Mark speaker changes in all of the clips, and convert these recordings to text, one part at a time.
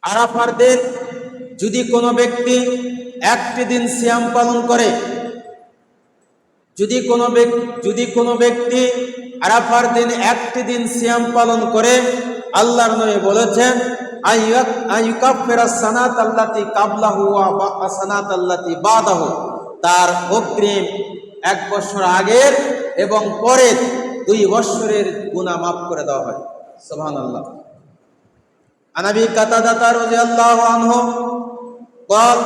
Speaker 1: আরাফার দিন যদি কোনো ব্যক্তি একটি দিন সিয়াম পালন করে, যদি কোনো ব্যক্তি আরাফার দিন একটি দিন সিয়াম পালন করে, আল্লাহর নবী বলেছেন আইয়ুকাফিরা সানাত আল্লাতি কাবলাহু ওয়া সানাত আল্লাতি বাদাহু, তার অগ্রিম 1 বছর আগের এবং পরের 2 বছরের গুনাহ মাফ করে দেওয়া হয়। সুবহানাল্লাহ। আনাবি কাতাদা রাদিয়াল্লাহু আনহু قال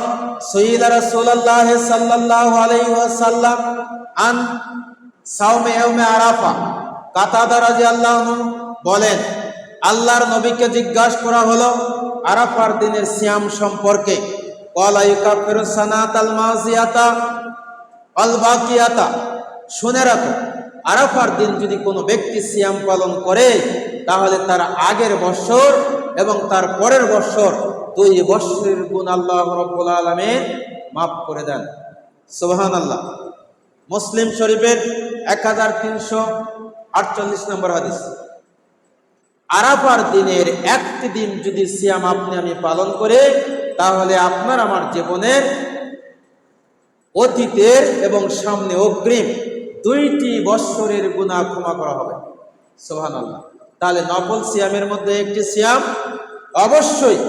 Speaker 1: سئل رسول الله صلى الله عليه وسلم عن صوم يوم عرفه। কাতাদা রাদিয়াল্লাহু আনহু বলেন, আল্লাহর নবীকে জিজ্ঞাসা করা হলো আরাফার দিনের সিয়াম সম্পর্কে। ক্বালা ইউকাফিরু সানাতাল মাযিয়াতা আল বাকিয়াতা, শুনে রাখো, আরাফার দিন যদি কোনো ব্যক্তি সিয়াম পালন করে তাহলে তার আগের বছর এবং তার পরের বছর 2 বছরের গুনাহ আল্লাহ রাব্বুল আলামিন মাফ করে দেন। সুবহানাল্লাহ। মুসলিম শরীফের 1348 নম্বর হাদিস। আরাফার দিনের একটি দিন যদি সিয়াম আপনি আমি পালন করে, তাহলে আপনার আমার জীবনের অতীতের এবং সামনে অগ্রিম 2টি বছরের গুনাহ ক্ষমা করা হবে। সুবহানাল্লাহ। তাহলে নফল সিয়ামের মধ্যে একটি সিয়াম অবশ্যই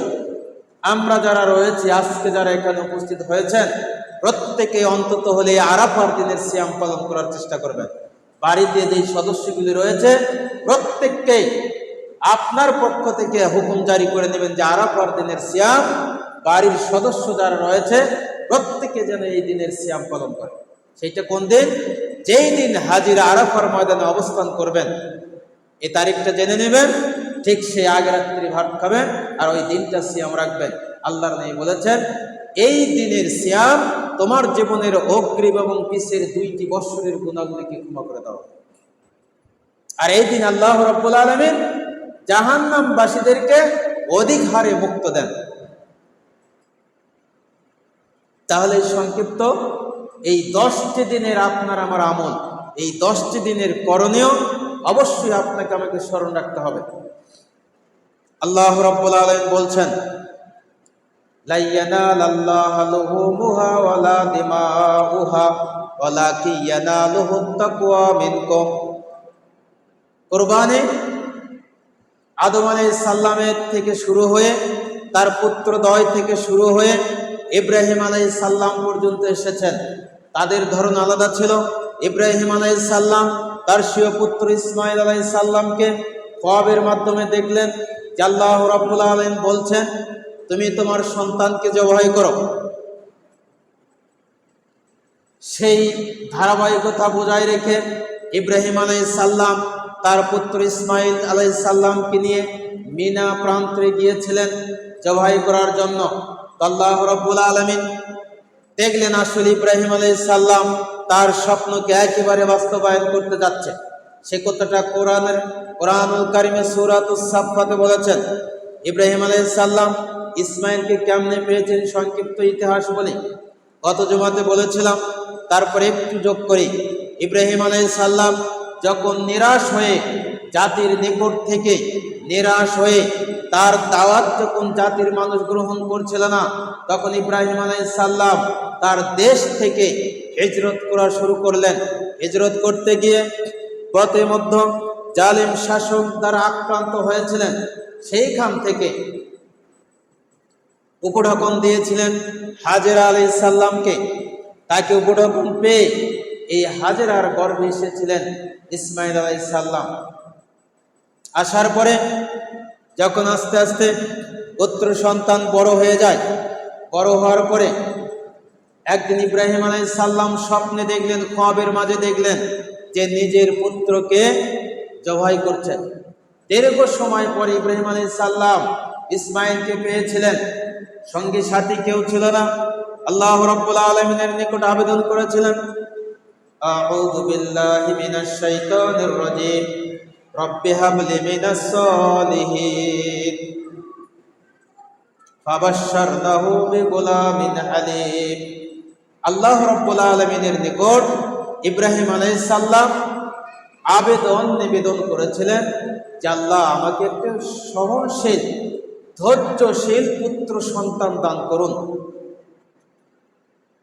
Speaker 1: আমরা যারা রয়েছি, আজকে যারা এখানে উপস্থিত হয়েছেন, প্রত্যেকে অন্তত হলে আরাফার দিনের সিয়াম পালন করার চেষ্টা করবেন। বাড়িতে যেই সদস্যগুলি রয়েছে প্রত্যেককেই আপনার পক্ষ থেকে হুকুম জারি করে নেবেন যে আরাফার দিনের সিয়াম বাড়ির সদস্য যারা রয়েছে প্রত্যেকে যেন এই দিনের সিয়াম পালন করে। সেইটা কোন দিন? যেই দিন হাজিরা আরাফার ময়দানে অবস্থান করবেন, এই তারিখটা জেনে নেবেন, ঠিক সেই আগে রাত্রি ভাত খাবেন আর ওই দিনটা সিয়াম রাখবেন। আল্লাহর নবী বলেছেন, এই দিনের সিয়াম তোমার জীবনের অগ্রিম এবং পিছের 2টি বছরের গুনাহগুলিকে ক্ষমা করে দাও। আর এই দিন আল্লাহ রাব্বুল আলামিন জাহান্নামবাসীদেরকে অধিক হারে মুক্ত দেন। তাহলে সংক্ষিপ্ত এই 10টি দিনের আপনার আমার আমল, এই 10টি দিনের করণীয় অবশ্যই আপনাকে আমাকে স্মরণ রাখতে হবে। আল্লাহ রাব্বুল আলামিন বলছেন, লা ইয়ানালাল্লাহু লুহুমুহা ওয়ালা দিমাউহা ওয়ালাকিন ইয়ানালুহুত তাকওয়া মিনকুম। কুরবানি আদম আলাইহিস সালামের থেকে শুরু হয়ে, তার পুত্রদ্বয় থেকে শুরু হয়ে ইব্রাহিম আলাইহিস সালাম পর্যন্ত এসেছেন। তাদের ধরন আলাদা ছিল। ইব্রাহিম আলাইহিস সালাম তার স্বীয় পুত্র ইসমাঈল আলাইহিস সালামকে খ্বাবের মাধ্যমে দেখলেন যে আল্লাহ রাব্বুল আলামিন বলছেন, তুমি তোমার সন্তানকে জবাই করো। সেই ধারাবাহিকতা বজায় রেখে ইব্রাহিম আলাইহিস সালাম তার পুত্র ইসমাঈল আলাইহিস সালামকে নিয়ে মিনা প্রান্তরে গিয়েছিলেন জবাই করার জন্য। আল্লাহ রাব্বুল আলামিন দেখলেন আসলে ইব্রাহিম আলাইহিস সালাম তার স্বপ্নকে একেবারে বাস্তবায়ন করতে যাচ্ছে। সে কথাটা কোরআনুল কারিমে সূরাতুস সাফফাতে বলেছেন। ইব্রাহিম আলাইহিস সালাম ইসমাঈলকে কেমনে পেয়েছেন সংক্ষিপ্ত ইতিহাস বলি, গত জুমাতে বলেছিলাম, তারপরে একটু যোগ করি। ইব্রাহিম আলাইহিস সালাম যখন নিরাশ হয়ে জাতির নিকট থেকে নিরাশ হয়ে তার দাওয়াত যখন জাতির মানুষ গ্রহণ করছিল না, তখন ইব্রাহিম আলাইহিস সালাম তার দেশ থেকে হিজরত করা শুরু করলেন। হিজরত করতে গিয়ে পথে মধ্যে জালিম শাসক দ্বারা আক্রান্ত হয়েছিলেন। সেইখান থেকে উপঢৌকন দিয়েছিলেন হাজেরা আলাইহিস সালামকে। তাকে উপঢৌকন পেয়ে এই হাজেরার গর্ভে এসেছিলেন ইসমাঈল আলাইহিস সালাম। আসার পরে যখন আস্তে আস্তে পুত্র সন্তান বড় হয়ে যায়, বড় হওয়ার পরে একদিন ইব্রাহিম আলাইহিস সালাম স্বপ্নে দেখলেন, খ্বাবের মাঝে দেখলেন যে নিজের পুত্রকে জবাই করছেন। দীর্ঘ সময় পরে ইব্রাহিম আলাইহিস সালাম ইসমাঈলকে পেয়েছিলেন, সঙ্গী সাথী কেউ ছিল না। আল্লাহ রাব্বুল আলামিনের নিকট আবেদন করেছিলেন, আউযু বিল্লাহি মিনাশ শাইতানির রাজীম, রব্বি হাবলি মিনাস সালিহিন। ফাবাশশারনাহু বিগুলামিন হালিম। আল্লাহ রাব্বুল আলামিনের নিকট ইব্রাহিম আলাইহিস সালাম নিবেদন করেছিলেন যে আল্লাহ আমাকে একটা সহনশীল ধৈর্যশীল পুত্র সন্তান দান করুন।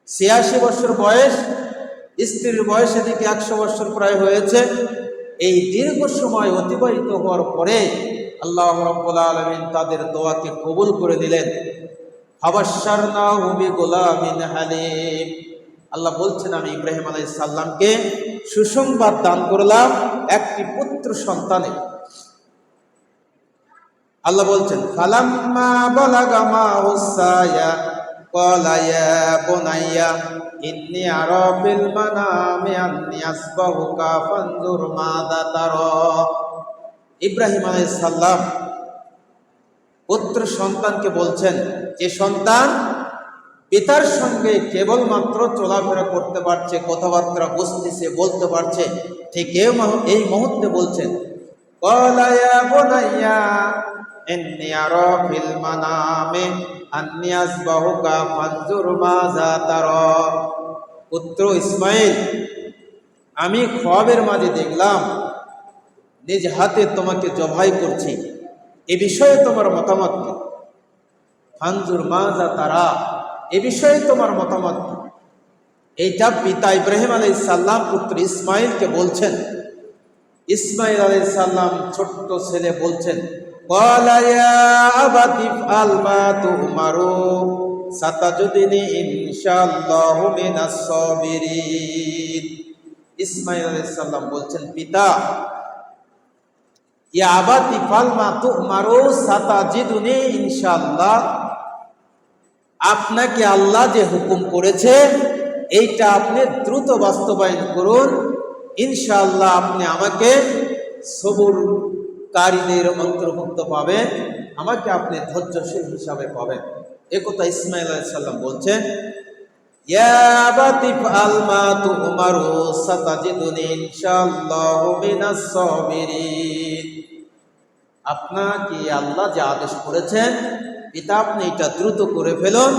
Speaker 1: ৮৬ বছর বয়স, স্ত্রীর বয়স এদিকে ১০০ বছর প্রায় হয়েছে। এই দীর্ঘ সময় অতিবাহিত হওয়ার পরে আল্লাহ রাব্বুল আলামিন তাদের দোয়াকে কবুল করে দিলেন। ফাবাশশারনাহু বিগুলামিন হালিম। আল্লাহ বলছেন, আমি ইব্রাহিম আলাইহিস সালামকে সুসংবাদ দান করলাম একটি পুত্র সন্তানে। আল্লাহ বলছেন, ফালাম্মা বালাগা মাহুস সায়া ক্বালা ইয়া বুনাইয়া ইন্নী আরা ফিল মানামি আন্নী আসবাহুকা ফানজুর মাযা তারা। ইব্রাহিম আলাইহিস সালাম পুত্র সন্তানকে বলছেন, যে সন্তান পিতার সঙ্গে কেবলমাত্র চলাফেরা করতে পারছে, কথাবার্তা বুঝতেছে, বলতে পারছে, ঠিক এই মুহূর্তে বলছেন, ক্বালা ইয়া বুনাইয়া ইন্নী আরা ফিল মানামি আন্নী আসবাহুকা ফানজুর মাযা তারা। পুত্র ইসমাইল, আমি খ্বাবের মাঝে দেখলাম নিজ হাতে তোমাকে জবাই করছি, এ বিষয়ে তোমার মতামত কি? ফানজুর মাযা তারা, এ বিষয়ে তোমার মতামত কি? এইটা পিতা ইব্রাহিম আলাইহিস সালাম পুত্র ইসমাইলকে বলছেন। ইসমাইল আলাইহিস সালাম ছোট্ট ছেলে বলছেন, ক্বালা ইয়া আবাতি ইফআল মা তু'মারু সাতাজিদুনি ইনশাআল্লাহু মিনাস সাবিরিন। ইসমাইল আলাইহিস সালাম বলছেন, পিতা, ইয়া আবাতি ইফআল মা তু'মারু সাতাজিদুনি ইনশাআল্লাহ, আপনাকে আল্লাহ যে হুকুম করেছে এইটা আপনি দ্রুত বাস্তবায়ন করুন, ইনশাআল্লাহ আপনি আমাকে সবুরকারীদের অন্তর্ভুক্ত পাবেন, আমাকে আপনি ধৈর্যশীল হিসাবে পাবেন। একথা ইসমাইল আলাইহিস সালাম বলছেন। ইয়া আবাতি ইফআল মা তু'মারু সাতাজিদুনি ইনশাআল্লাহু মিনাস সাবিরিন। আপনাকে আল্লাহ যে আদেশ করেছেন পিতা, আপনি এটা দ্রুত করে ফেলুন,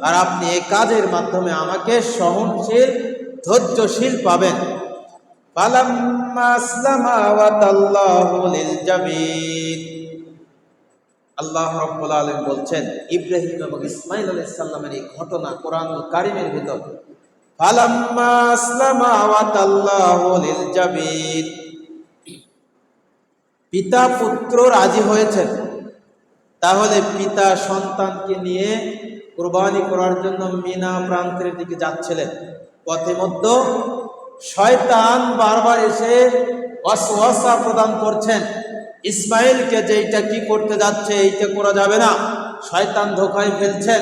Speaker 1: আর আপনি এই কাজের মাধ্যমে আমাকে সহনশীল, ধৈর্যশীল পাবেন। ফালাম্মা আসলামা ওয়া তাল্লাহু লিল জাবিন। আল্লাহ রাব্বুল আলামিন বলছেন, ইব্রাহিম এবং ইসমাইল আলাইহিস সালামের এই ঘটনা কোরআনুল কারীমের ভিতর। ফালাম্মা আসলামা ওয়া তাল্লাহু লিল জাবিন, পিতা পুত্র রাজি হয়েছেন। তাহলে পিতা সন্তানকে নিয়ে কুরবানি করার জন্য মিনা প্রান্তের দিকে যাচ্ছিলেন। পথে মধ্যে শয়তান বারবার এসে ওয়াসওয়াসা প্রদান করছেন ইসমাইলকে, যে এইটা কি করতে যাচ্ছে, এইটা করা যাবে না। শয়তান ধোঁকায় ফেলছেন।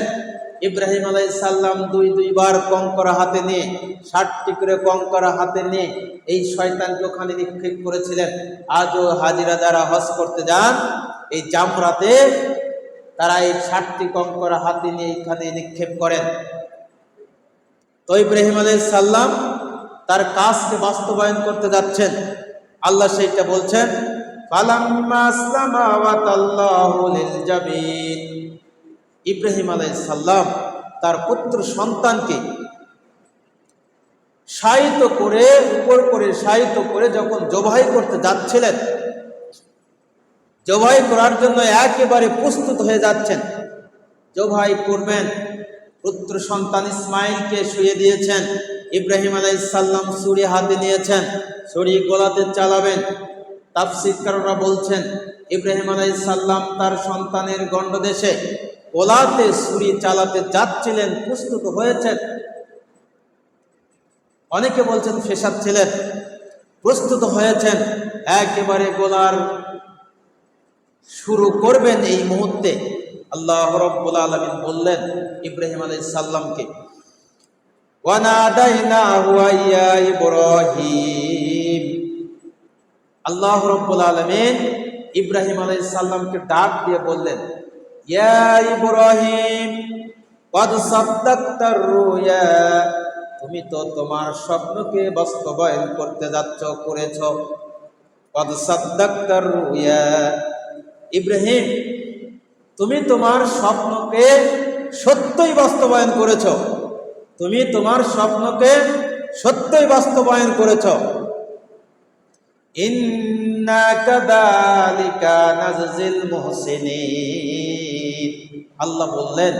Speaker 1: ইব্রাহিম আলাইহিস সালাম দুইবার কঙ্কর হাতে নিয়ে, 60টি করে কঙ্কর হাতে নিয়ে এই শয়তানকে ওখানে নিক্ষেপ করেছিলেন। আজও হাজিরা যারা হজ করতে যান, এই জামরাতে তারা এই 60টি কঙ্কর হাতে নিয়ে এখানে নিক্ষেপ করেন। তো ইব্রাহিম আলাইহিস সালাম তার কাজকে বাস্তবায়ন করতে যাচ্ছেন। আল্লাহ সেইটা বলছেন, ফালাম্মা আসলামা ওয়া তাল্লাহু লিল জাবিন। ইব্রাহিম আলাইহিস সালাম তার পুত্র সন্তানকে শায়িত করে, উপর করে শায়িত করে যখন জবাই করতে যাচ্ছিলেন, জবাই করার জন্য একেবারে প্রস্তুত হয়ে যাচ্ছেন, জবাই করবেন, পুত্র সন্তান ইসমাইলকে শুয়ে দিয়েছেন। ইব্রাহিম আলাইহিস সালাম ছুরি হাতে নিয়েছেন, ছুরি গলাতে চালাবেন। তাফসীরকাররা বলছেন, ইব্রাহিম আলাইহিস সালাম তার সন্তানের গণ্ডদেশে গলাতে ছুরি চালাতে যাচ্ছিলেন, প্রস্তুত হয়েছেন। অনেকে বলছেন ফেসাচ্ছিলেন, প্রস্তুত হয়েছেন, একেবারে গলার শুরু করবেন। এই মুহূর্তে আল্লাহ রাব্বুল আলামিন বললেন ইব্রাহিম আলাইহিস সালামকে, ওয়া নাদাইনাহু ইয়া ইব্রাহিম। আল্লাহ রাব্বুল আলামিন ইব্রাহিম আলাইহিস সালামকে ডাক দিয়ে বললেন, ইয়া ইব্রাহিম ক্বাদ সাদ্দাকতার রুয়া, তুমি তো তোমার স্বপ্নকে বাস্তবায়ন করতে যাচ্ছ, করেছ। ক্বাদ সাদ্দাকতার রুয়া, ইব্রাহিম তুমি তোমার স্বপ্নকে সত্যই বাস্তবায়ন করেছ, তুমি তোমার স্বপ্নকে সত্যই বাস্তবায়ন করেছ। ইন্না কাযালিকা নাজজিল মুহসিনিন। আল্লাহ বললেন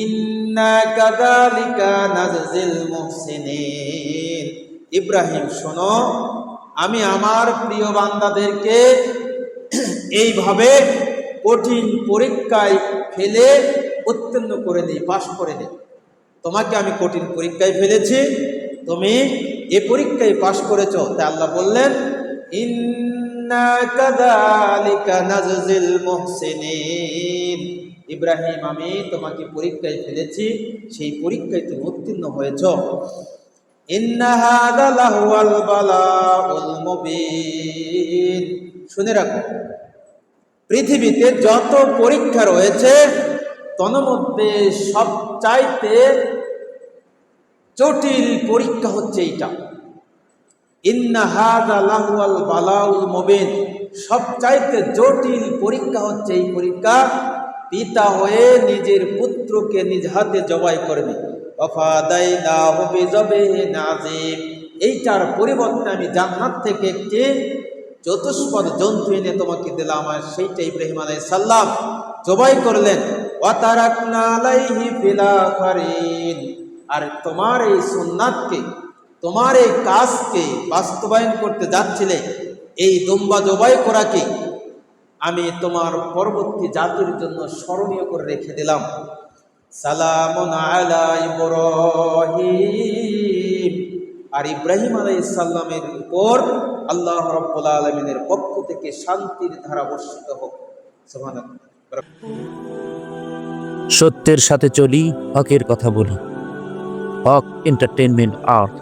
Speaker 1: ইন্না কাযালিকা নাজজিল মুহসিনিন। ইব্রাহিম শোনো, আমি আমার প্রিয় বান্দাদেরকে এইভাবে কঠিন পরীক্ষায় ফেলে উত্তীর্ণ করে দিই, পাশ করে দিই। তোমাকে আমি কঠিন পরীক্ষায় ফেলেছি, তুমি এ পরীক্ষায় পাশ করেছ। তাই আল্লাহ বললেন ইন্না কাযালিকা নাজজিল মুহসিনিন। ইব্রাহিম, আমি তোমাকে পরীক্ষায় ফেলেছি, সেই পরীক্ষায় তুমি উত্তীর্ণ হয়েছ। ইন্না হাযা লাহুয়াল বালাউল মুবিন। শুনে রাখো, পৃথিবীতে যত পরীক্ষা রয়েছে তন্মধ্যে সবচাইতে জটিল পরীক্ষা হচ্ছে এইটা। ইন্না হাযা লাহুয়াল বালাউল মুবিন। সবচাইতে জটিল পরীক্ষা হচ্ছে এই পরীক্ষা, পিতা হয়ে নিজের পুত্রকে নিজ হাতে জবাই করবে। ওয়াফাদাইনাহু বিযবহিন আযীম। এইটার পরিবর্তে আমি জান্নাত থেকে একটি চতুষ্পদ জন্তু এনে তোমাকে দিলাম, আর সেইটা ইব্রাহিম আলাইহিস সালাম জবাই করলেন। ওয়া তারাকনা আলাইহি ফিল আখিরিন। আর তোমার এই সুন্নাতকে, তোমার এই কাজকে বাস্তবায়ন করতে যাচ্ছিলে, এই দুম্বা জবাই করাকে আমি তোমার পরবর্তী জাতির জন্য স্মরণীয় করে রেখে দিলাম। সালামুন আলা ইব্রাহিম। আর ইব্রাহিম আলাইহিস সালামের উপর আল্লাহ রাব্বুল আলামিনের পক্ষ থেকে শান্তির ধারা বর্ষিত হোক। সুবহানাল্লাহ।
Speaker 2: সত্যের সাথে চলি, হকের কথা বলি। হক এন্টারটেইনমেন্ট আর্ট।